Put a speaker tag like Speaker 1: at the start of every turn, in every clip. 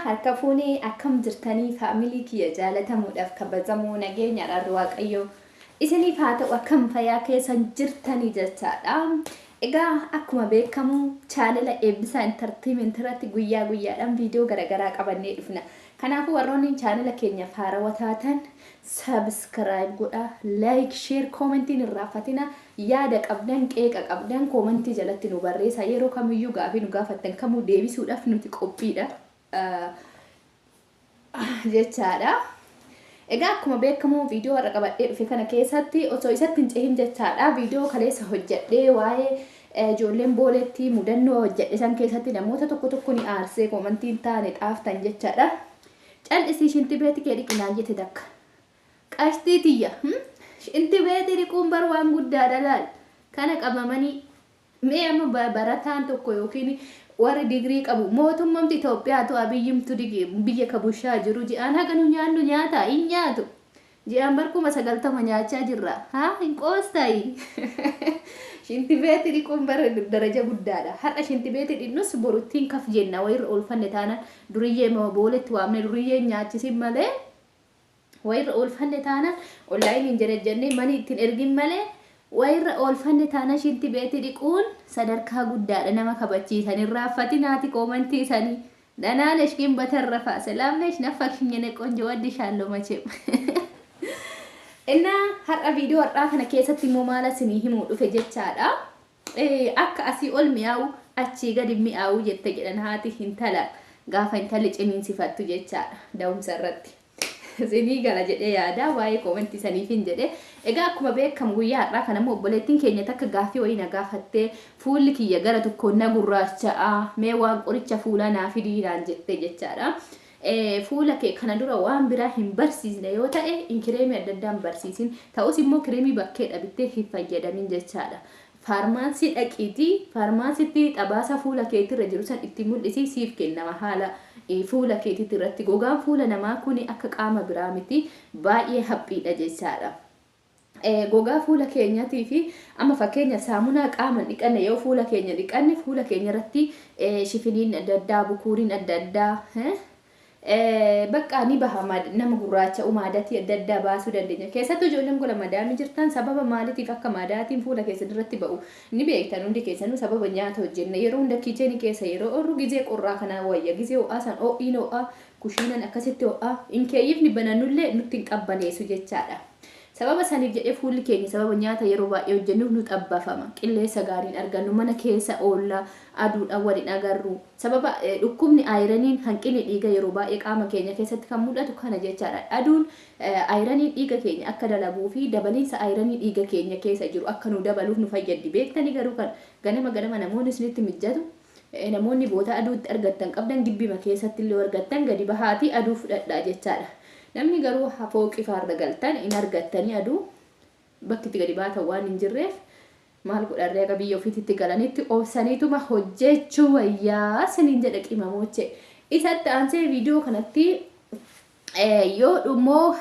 Speaker 1: harka fuunee akkam jirtanii faamilii kiyya jaalatamuudhaaf kabajamoo nageenya irraa waaqayyo isiniif haa ta'u akkam fayyaa keessan jirtanii jechaadha. Egaa akkuma beekamu chaanela eebbisaa entertainment irratti guyyaa guyyaadhaan viidiyoo garagaraa qabannee dhufna. Kanaafuu warroonni chaanela keenya haarawaa taatan subscribe godha, like, share, commentiin irraa fatina yaada qabdan qeeqa qabdan commentii jalatti nu barreessa. Yeroo kamiyyuu gaafii nu gaafattan kamuu deebisuudhaaf nuti qophiidha jechaadha. Egaa akkuma beekamu viidiyoo har'a qabadhee dhufe kana keessatti osoo isatti hin cehin jechaadha viidiyoo kaleessa hojjedhee waa'ee ijoolleen booletti mudannoo hojjedhe san keessatti namoota tokko ni aarsee commentiin taane xaaftan jechaadha. Cal'isii shintibeeti kee dhiqinaan jette takka qashtiitiyya shintibeeti dhiquun bar waan guddaadha laal kana qabamanii mee amma barataan tokko yookiin warri digrii qabu mootummaan Itoophiyaatu abiyyimtu biyya kabushaa jiru ji'aan haganu nyaannu nyaata hin nyaatu ji'aan barkuma 90 nyaachaa jirra hin qoostaayi. Shintibeeti dhiquun bar daraja guddaadha. Har'a shintibeeti dhinnus boruttiin kaf jenna wayirra oolfanne taanaan duriyyee booletti waamne duriyyee nyaachisin malee wayirra oolfanne taanaan onlaayiniin jennee manii ittiin ergin malee wayirra oolfanne taanaan shintibeeti dhiquun sadarkaa guddaadha. Nama kabachiisan irraaffatinaati commentii sanii danaan eshkiin batarrafa salaamnesh nafakhinyene qonjo waddi qimamochee. Inna har'a viidiyoo har'aa kana keessatti immoo maal isinii himuu dhufe jechaadha. Akka asii ol mi'aawu achii gadi mi'aawu jette jedhan haati intala gaafa intalli ciniinsifattu jechaadha da'umsa irratti. Isinii gala jedhee yaada waa'ee commentii saniifin jedhe. Egaa akkuma beekamu guyyaa har'aa kana immoo obboleettiin keenya takka gaafii wayii na gaafattee fuulli kiyya gara tokkoon na gurraacha'a mee waan qoricha fuulaa naa fidiidhaan jette jechaadha. Fuula kee kana dura waan biraa hin barsiisne yoo ta'e kireemii adda addaa hin barsiisin ta'us immoo kireemii bakkee dhabittee hin fayyadamin jechaadha. Faarmaansii dhaqiitii faarmaansiitti xabaasa fuula keetirra jiru san itti mul'isii siif kennama haala fuula keetitti irratti. Gogaan fuula namaa kun akka qaama biraa miti baay'ee haphiidha jechaadha. Gogaa fuula keenyatii fi amma fakkeenya saamunaa qaama dhiqanne yoo fuula keenya dhiqanne fuula keenya irratti shifiniin adda addaa bukuuriin adda addaa bakka ni bahama nama gurraacha umaadati adda addaa baasuu dandeenya. Keessattuu ijoolleen gola madaamii jirtan sababa maaliitiif akka madaatiin fuula keessan irratti ba'u ni beektan hundi keessanuu sababa nyaata hojjenne yeroo hunda kicheenii keessa yeroo orru gizee qorraa kanaa wayya gizee ho'aa san ho'iin ho'aa kushiinan akkasitti ho'aa inkeeyyiifni banannullee nutti hin qabbaneessu jechaadha. Sababa saniif jedhee fuulli keenya sababa nyaata yeroo baay'ee hojjennuuf nu xabbafama. Qilleensa gaariin argannu mana keessa oolla aduudhaan waliin agarru. Sababa dhukkubni ayiraniin hanqinni dhiiga yeroo baay'ee qaama keenya keessatti kan mul'atu kana jechaadha. Aduun ayiranii dhiiga keenya akka dalaguu fi dabaliinsa ayiranii dhiiga keenya keessa jiru akka nu dabaluuf nu fayyaddi. Beektanii garuu kan ganama namoonni isinitti mijjatu namoonni boota aduutti argattan qabdan gibbima keessatti illee argattan gadi bahaatii aduu fudhadhaa jechaadha. Namni garuu fooqii faarra galtan in argattanii aduu bakki itti gadi baatan waan hin jirreef maal godharree akka biyya ofiitti galanitti obsaniituma hojjechuu wayyaa siniin jedha qimamochee. Isatti aansee viidiyoo kanatti yoo dhummoo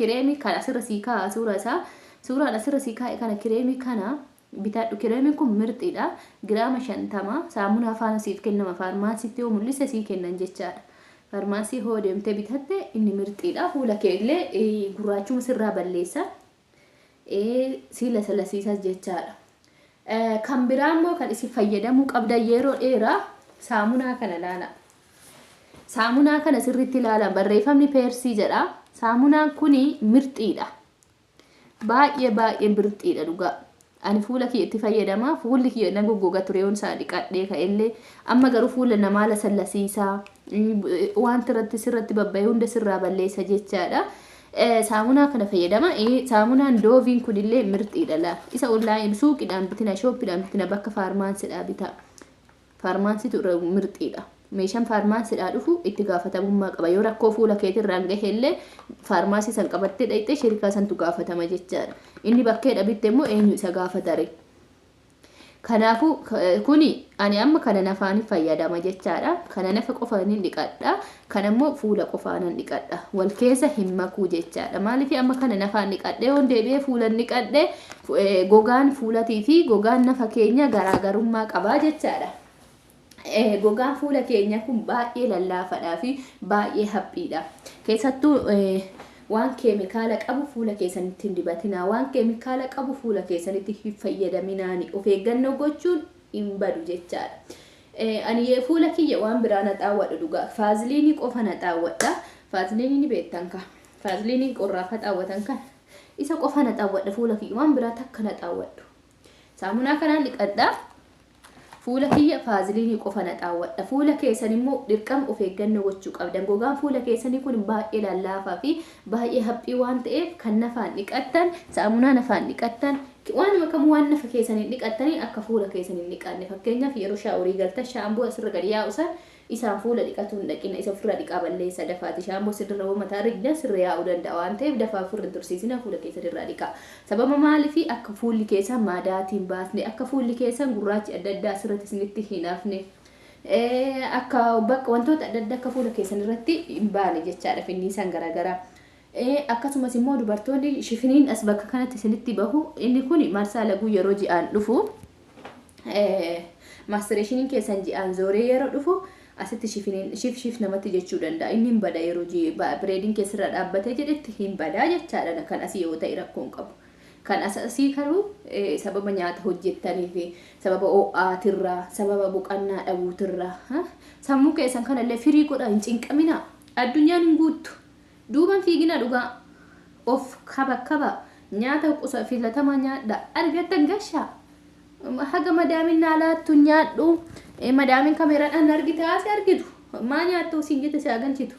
Speaker 1: kireemii kana asirra sii kaa'a suuraan asirra sii kaa'e kana kireemii kana bitadhu. Kireemiin kun mirxiidha. Giraama 50 saamunaa faana siif kennama faarmaansiitti yoo mul'ise sii kennan jechaadha. Faarmaansii hoo deemtee bitatte inni mirxiidha. Fuula keellee gurraachuma sirraa balleessa. Siila salasiisas jechaadha. Kan biraa immoo kan isin fayyadamuu qabdan yeroo dheeraa saamunaa kana ilaala. Saamunaa kana sirriitti ilaala. Barreeffamni peersii jedha. Saamunaan kuni mirxiidha. Baay'ee mirxiidha dhugaa. Ani fuula kiyya itti fayyadama. Fuulli kiyya na goggoga ture yoon isaa dhiqadhee ka'ellee amma garuu fuula namaa la sallasiisaa wanti irratti sirratti babba'ee hunda sirraa balleessa jechaadha. Saamunaa kana fayyadama. Saamunaan dooviin kunillee mirxiidha la. Isa onlaayinii suuqiidhaan bitina shooppiidhaan bitina bakka faarmaansiidhaa bita. Faarmaansiitu irra mirxiidha. Meeshaan faarmaansiidhaa dhufu itti gaafatamummaa qaba. Yoo rakkoo fuula keetirraan gaheellee faarmaansii san qabattee dhaqxee shirikaa santu gaafatama jechaadha. Inni bakkee dhabitte immoo eenyu isa gaafatare. Kanaafuu kuni ani amma kana nafaan fayyadama jechaadha. Kana nafa qofaan dhiqadha. Kana immoo fuula qofaan dhiqadha. Wal keessa hin makuu jechaadha. Maaliif amma kana nafaan dhiqadhee yoon deebi'ee fuula dhiqadhee gogaan fuulatii fi gogaan nafa keenya garaagarummaa qabaa jechaadha. gogaan fuula keenya kun baay'ee lallaafaadhaa fi baay'ee haphiidha. Keessattuu waan keemikaala qabu fuula keessanitti hin dibatinaa. Waan keemikaala qabu fuula keessanitti hin fayyadaminaani. Of eeggannoo gochuun hin badu jechaadha. Ani fuula kiyya waan biraa na xaawwadhu dhugaa. Faaziliinii qofa na xaawwadha. Faaziliinii ni beektan ka. Faaziliinii qorraafa xaawwatan kan. Isa qofa na xaawwadha fuula kiyya waan biraa takka na xaawwadhu. Saamunaa kanaan dhiqadhaa. Fuula kiyya faaziliinii qofa na xaawwadha. Fuula keessan immoo dirqama of eeggannoo gochuu qabdan. Gogaan fuula keessanii kun baay'ee lallaafaa fi baay'ee haphii waan ta'eef kan nafaan dhiqattan, saamunaa nafaan dhiqattan, waan makamu waan nafa keessanii dhiqattanii akka fuula keessanii dhiqanne. Fakkeenyaaf yeroo shaaworii galtan shaamboo asirra gadi yaa'u san isaan fuula dhiqatu hin dhaqina. Isa ofirra dhiqaa balleessa dafaati. Shaamboo sirra mataa rigda sirra yaa'uu danda'a waan ta'eef dafaa ofirra tursiisina fuula keessanirraa dhiqaa. Sababa maaliifi akka fuulli keessan maadaatiin baasne, akka fuulli keessan gurraachi adda addaa asirratti isinitti hin hafne, akka bakka wantoota adda addaa akka fuula keessanirratti hin baane jechaadha finniisaan garaagaraa. Akkasumas immoo dubartoonni shifiniin as bakka kanatti isinitti bahu. Inni kun marsaa laguu yeroo ji'aan dhufu, maastireeshiniin keessan ji'aan zooree yeroo dhufu asitti shifiniin shif namatti jechuu danda'a. Inni hin bada yeroo bireediin keessarra dhaabbatee jedhetti hin badaa jechaadha. Kan asii yoo ta'e rakkoon qabu. Kan asii garuu sababa nyaata hojjettanii fi sababa ho'aatirraa, sababa boqannaa dhabuutirraa sammuu keessan kanallee firii godhaa hin cinqaminaa. Addunyaan hin guuttu. Duuban fiigina dhugaa of kaba nyaata qusa filatamaa nyaadha. Argattan gashaa. Haga madaamin naalaattu nyaadhu. Madaamin kameeraadhaan argitaa si argitu. Maa nyaattu siin jette si aganchitu.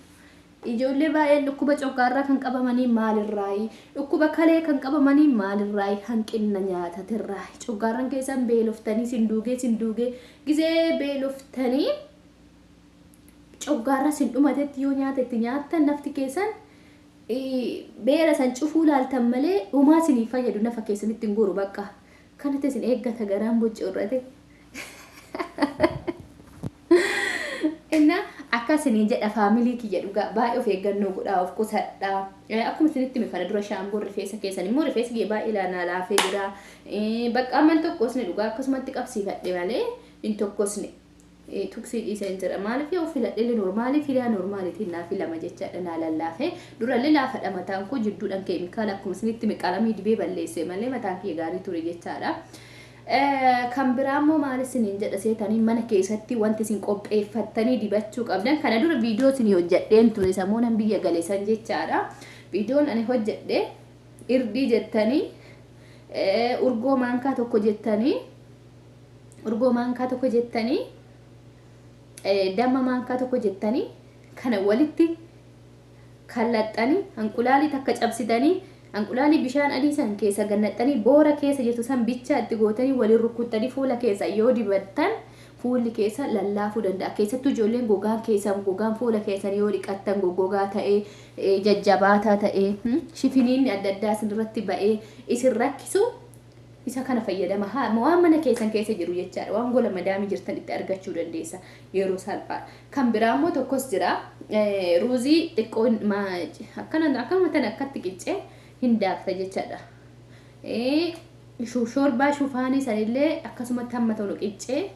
Speaker 1: Ijoollee baay'een dhukkuba coggaarraa kan qabamanii maalirraayi? Dhukkuba kalee kan qabamanii maalirraayi? Hanqina nyaatatirraayi. Coggaarran keessan beeloftanii sinduugee gizee beeloftanii coggaarra sin dhumatetti yoo nyaata itti nyaattan nafti keessan beela san cufuu laaltan malee uumaa sinii fayyadu nafa keessanitti hin goru bakka. Kanatti isin eeggata garaan boccorrate. Inna akkasini jedha faamilii kiyya dhugaa baay'ee of eeggannoo godhaa of qusadhaa. Akkuma isinitti kana dura shaamboo rifeensa keessan immoo rifeensi kiyya baay'ee ilaanaa laafee jira. Bakka amman tokkosne dhugaa akkasumatti qabsiifadhe malee hin tokkosne. Tuksii dhiisee jira maaliif yoo filadhee normaalii fidaa normaalitiin naa filama jechaadha naa lallaafee durallee laafadha mataan koo jidduudhaan keemikaala akkuma isinitti qalamii dibee balleesse malee mataan kiyya gaarii ture jechaadha. Kan biraa immoo maal isiniin jedha seetanii mana keessatti wanti isin qopheeffattanii dibachuu qabdan. Kana dura viidiyoo isin hojjedheen ture sammuunan biyya galeessan jechaadha. Viidiyoon ani hojjedhe irdii jettanii urgoo maankaa tokko jettanii damma maankaa tokko jettanii kana walitti kallaxxanii hanqulaalii takka cabsitanii hanqulaalii bishaan adii san keessa gannaxxanii boora keessa jettu san bichaa itti gootanii waliin rukuttanii fuula keessa yoo dibattan fuulli keessa lallaafuu danda'a. Keessattuu ijoolleen gogaan fuula keessan yoo dhiqattan goggogaa ta'ee jajjabaataa ta'ee shifiniin adda addaa isinirratti ba'ee isin rakkisu isa kana fayyadama. Waan mana keessan keessa jiru jechaadha. Waan gola madaamii jirtan itti argachuu dandeessa yeroo salphaa. Kan biraa immoo tokkos jira. Ruuzii xiqqoo akkanumatan akkatti qiccee hin daakta jechaadha. Shorbaa shufaanii sanillee akkasumatti hamma ta'u qiccee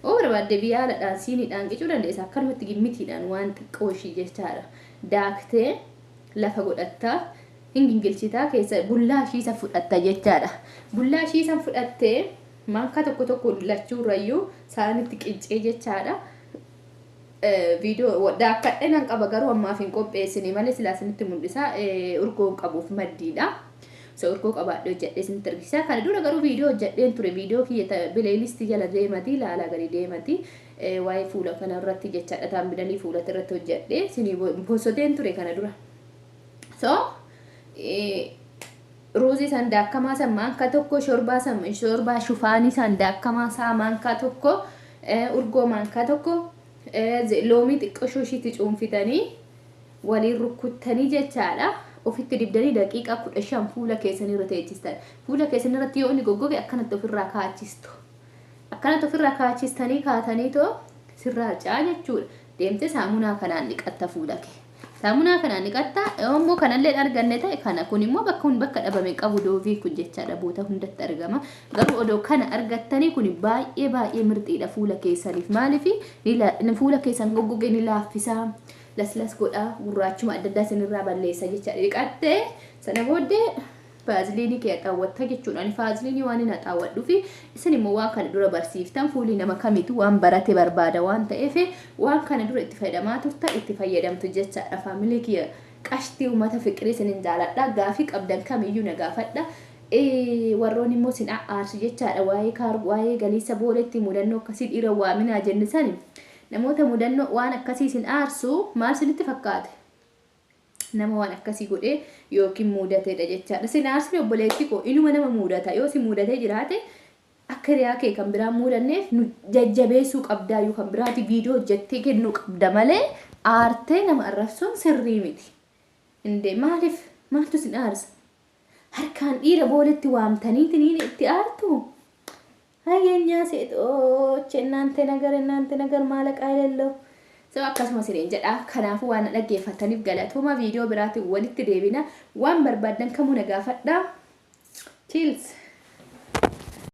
Speaker 1: barbaadde biyyaadhaan siiniidhaan qicuu dandeessa. Akkanumatti gimmitiidhaan waan xiqqoo ishii jechaadha. Daaktee lafa godhattaa. Hingilchitaa keessa bullaa ishiisa fudhatta jechaadha. Bullaa ishiisa fudhattee maankaa tokko lachuurrayyuu saanitti qiccee jechaadha. Viidiyoo daakkadheen an qaba garuu ammaaf hin qopheessine malee silaa isinitti mul'isa. Urgoo qabuuf maddiidha. Urgoo qabaadhee hojjedhee isinitti argisiisa. Kana dura garuu viidiyoo hojjedheen ture. Viidiyoo kiyya bileelistii jala deemati ilaalaa gadi deemati. Waa'ee fuula kanarratti jechaadha taambidanii fuulatti irratti hojjedhee isinii boosoteen ture kana dura. Ruuzii san daakkamaa san maankaa tokko shorbaa shufaanii san daakkamaa saa maankaa tokko urgoo maankaa tokko loomii xiqqoo shooshiitti cuunfitanii waliin rukuttanii jechaadha. Ofitti dibdanii daqiiqaa 15 fuula keessanirra teechistan. Fuula keessanirratti yoo inni goggoge akkanatti ofirraa kaachistu. Akkanatti ofirraa kaachistanii kaatanii too sirraa caa jechuudha. Deemtee saamunaa kanaan dhiqatta fuula kee. Saamunaa kanaan dhiqatta immoo kanallee arganne ta'e kana kun immoo bakka dhabame qabu doovii kun jechaadha boota hundatti argama. Garuu odoo kana argattanii kun baay'ee mirxiidha fuula keessaniif. Maaliif fuula keessan goggogee ni laaffisaa. Las godhaa gurraachuma adda addaa isinirraa balleessa jechaadha. Dhiqattee sana booddee vaaziliinii kee xaawwatta jechuudha. Ani vaaziliinii waan hin xaawwadhuu fi isin immoo waan kana dura barsiiftan fuulli nama kamitu waan barate barbaada waan ta'eef waan kana dura itti fayyadamaa turta itti fayyadamtu jechaadha. Faamilii kiyya qashtii uummata fiqirii isinin jaaladha. Gaafii qabdan kamiyyuu na gaafadha. Warroon immoo isin aarsu jechaadha. Waa'ee galiisa booletti mudannoo akkasii dhiira waaminaa jennisani. Namoota mudannoo waan akkasii isin aarsu maal isinitti fakkaate? Nama waan akkasii godhee yookiin muudateedha jechaadha. Isin aarsni obboleetti koo inuma nama muudata. Yoo isin muudatee jiraate akka riyaa kee kan biraan muudanneef nu jajjabeessuu qabdaa yoo kan biraati viidiyoo hojjettee kennuu qabda malee aartee nama arrabsuun sirrii miti. Indee maaltu isin aarsa? Harkaan dhiira booletti waamtaniitiin itti aartu? Hayyenyaa seexooche እናንተ ነገር ማለቃ የሌለው ሰው akkasuma sireen jedha. Kanaafuu waan dhaggeeffataniif galatooma. Viidiyoo biraatiin walitti deebina. Waan barbaadan kamuu na gaafadhaa. Cheers.